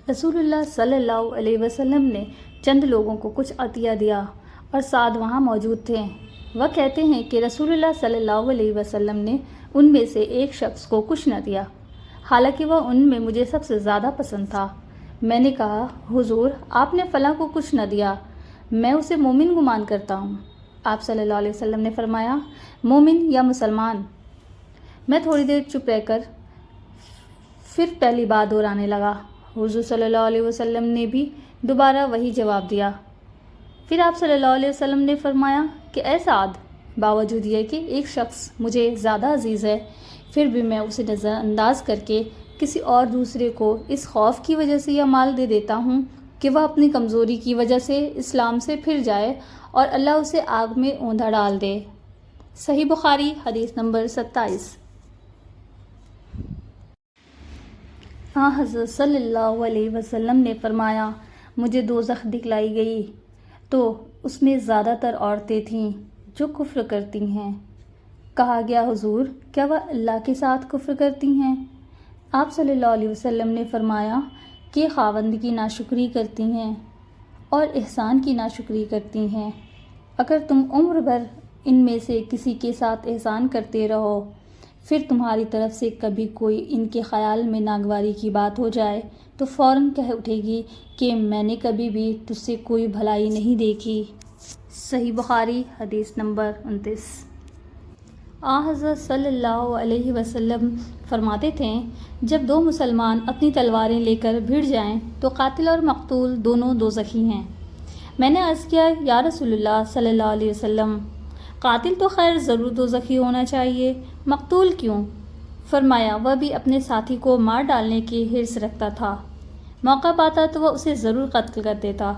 رسول اللہ صلی اللہ علیہ وسلم نے چند لوگوں کو کچھ عطیہ دیا اور سعد وہاں موجود تھے۔ وہ کہتے ہیں کہ رسول اللہ صلی اللہ علیہ وسلم نے ان میں سے ایک شخص کو کچھ نہ دیا، حالانکہ وہ ان میں مجھے سب سے زیادہ پسند تھا۔ میں نے کہا، حضور آپ نے فلاں کو کچھ نہ دیا، میں اسے مومن گمان کرتا ہوں۔ آپ صلی اللہ علیہ وسلم نے فرمایا، مومن یا مسلمان؟ میں تھوڑی دیر چپ رہ کر پھر پہلی بات دہرانے لگا۔ حضور صلی اللہ علیہ وسلم نے بھی دوبارہ وہی جواب دیا۔ پھر آپ صلی اللہ علیہ وسلم نے فرمایا کہ اے سعد، باوجود یہ کہ ایک شخص مجھے زیادہ عزیز ہے، پھر بھی میں اسے نظر انداز کر کے کسی اور دوسرے کو اس خوف کی وجہ سے یہ مال دے دیتا ہوں کہ وہ اپنی کمزوری کی وجہ سے اسلام سے پھر جائے اور اللہ اسے آگ میں اوندا ڈال دے۔ صحیح بخاری حدیث نمبر 27۔ حضرت صلی اللہ علیہ وسلم نے فرمایا، مجھے دوزخ دکھلائی گئی تو اس میں زیادہ تر عورتیں تھیں جو کفر کرتی ہیں۔ کہا گیا، حضور کیا وہ اللہ کے ساتھ کفر کرتی ہیں؟ آپ صلی اللہ علیہ وسلم نے فرمایا کہ خاوند کی ناشکری کرتی ہیں اور احسان کی ناشکری کرتی ہیں۔ اگر تم عمر بھر ان میں سے کسی کے ساتھ احسان کرتے رہو، پھر تمہاری طرف سے کبھی کوئی ان کے خیال میں ناگواری کی بات ہو جائے تو فوراً کہہ اٹھے گی کہ میں نے کبھی بھی تجھ سے کوئی بھلائی نہیں دیکھی۔ صحیح بخاری حدیث نمبر 29۔ حضرت صلی اللہ علیہ وسلم فرماتے تھے، جب دو مسلمان اپنی تلواریں لے کر بھڑ جائیں تو قاتل اور مقتول دونوں دوزخی ہیں۔ میں نے عرض کیا، یا رسول اللہ صلی اللہ علیہ وسلم، قاتل تو خیر ضرور دوزخی ہونا چاہیے، مقتول کیوں؟ فرمایا، وہ بھی اپنے ساتھی کو مار ڈالنے کی حرص رکھتا تھا، موقع پاتا تو وہ اسے ضرور قتل کر دیتا،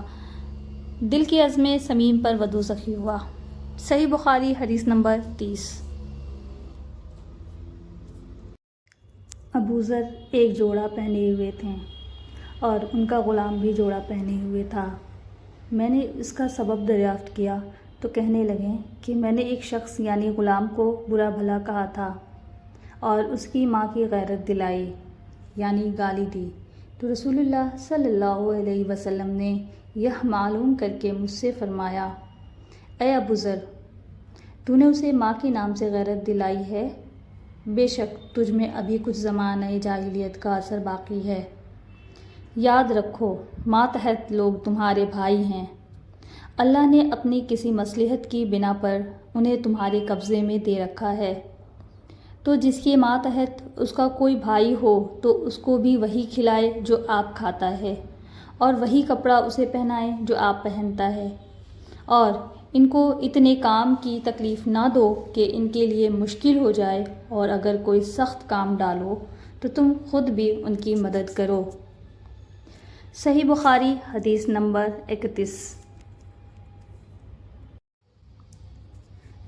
دل کے عزم سمیم پر وہ دوزخی ہوا۔ صحیح بخاری حدیث نمبر 30۔ ابو ذر ایک جوڑا پہنے ہوئے تھے اور ان کا غلام بھی جوڑا پہنے ہوئے تھا۔ میں نے اس کا سبب دریافت کیا تو کہنے لگے کہ میں نے ایک شخص یعنی غلام کو برا بھلا کہا تھا اور اس کی ماں کی غیرت دلائی یعنی گالی دی، تو رسول اللہ صلی اللہ علیہ وسلم نے یہ معلوم کر کے مجھ سے فرمایا، اے ابو ذر، تو نے اسے ماں کے نام سے غیرت دلائی ہے، بے شک تجھ میں ابھی کچھ زمانہ جاہلیت کا اثر باقی ہے۔ یاد رکھو، ماتحت لوگ تمہارے بھائی ہیں، اللہ نے اپنی کسی مصلحت کی بنا پر انہیں تمہارے قبضے میں دے رکھا ہے، تو جس کے ماتحت اس کا کوئی بھائی ہو تو اس کو بھی وہی کھلائے جو آپ کھاتا ہے، اور وہی کپڑا اسے پہنائے جو آپ پہنتا ہے، اور ان کو اتنے کام کی تکلیف نہ دو کہ ان کے لیے مشکل ہو جائے، اور اگر کوئی سخت کام ڈالو تو تم خود بھی ان کی مدد کرو۔ صحیح بخاری حدیث نمبر 31۔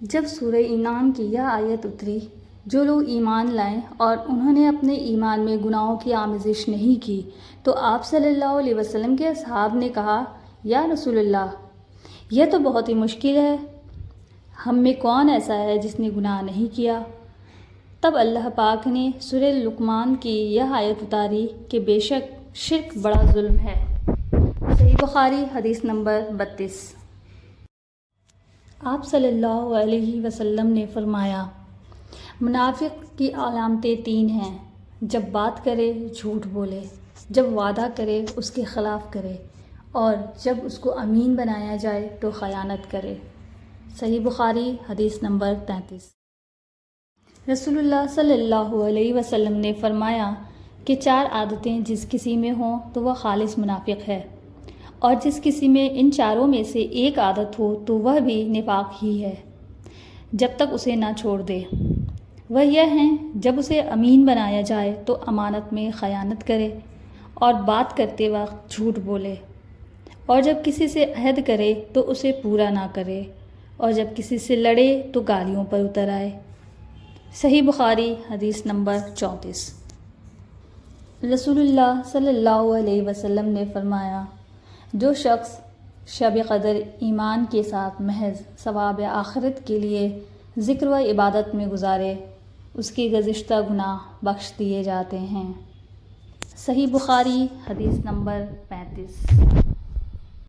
جب سورہ انعام کی یہ آیت اتری، جو لوگ ایمان لائیں اور انہوں نے اپنے ایمان میں گناہوں کی آمیزش نہیں کی، تو آپ صلی اللہ علیہ وسلم کے اصحاب نے کہا، یا رسول اللہ، یہ تو بہت ہی مشکل ہے، ہم میں کون ایسا ہے جس نے گناہ نہیں کیا؟ تب اللہ پاک نے سورہ لقمان کی یہ آیت اتاری کہ بے شک شرک بڑا ظلم ہے۔ صحیح بخاری حدیث نمبر 32۔ آپ صلی اللہ علیہ وسلم نے فرمایا، منافق کی علامتیں 3 ہیں، جب بات کرے جھوٹ بولے، جب وعدہ کرے اس کے خلاف کرے، اور جب اس کو امین بنایا جائے تو خیانت کرے۔ صحیح بخاری حدیث نمبر 33۔ رسول اللہ صلی اللہ علیہ وسلم نے فرمایا کہ 4 عادتیں جس کسی میں ہوں تو وہ خالص منافق ہے، اور جس کسی میں ان چاروں میں سے ایک عادت ہو تو وہ بھی نفاق ہی ہے، جب تک اسے نہ چھوڑ دے۔ وہ یہ ہیں، جب اسے امین بنایا جائے تو امانت میں خیانت کرے اور بات کرتے وقت جھوٹ بولے، اور جب کسی سے عہد کرے تو اسے پورا نہ کرے، اور جب کسی سے لڑے تو گالیوں پر اتر آئے۔ صحیح بخاری حدیث نمبر 34۔ رسول اللہ صلی اللہ علیہ وسلم نے فرمایا، جو شخص شب قدر ایمان کے ساتھ محض ثواب آخرت کے لیے ذکر و عبادت میں گزارے، اس کے گزشتہ گناہ بخش دیے جاتے ہیں۔ صحیح بخاری حدیث نمبر 35۔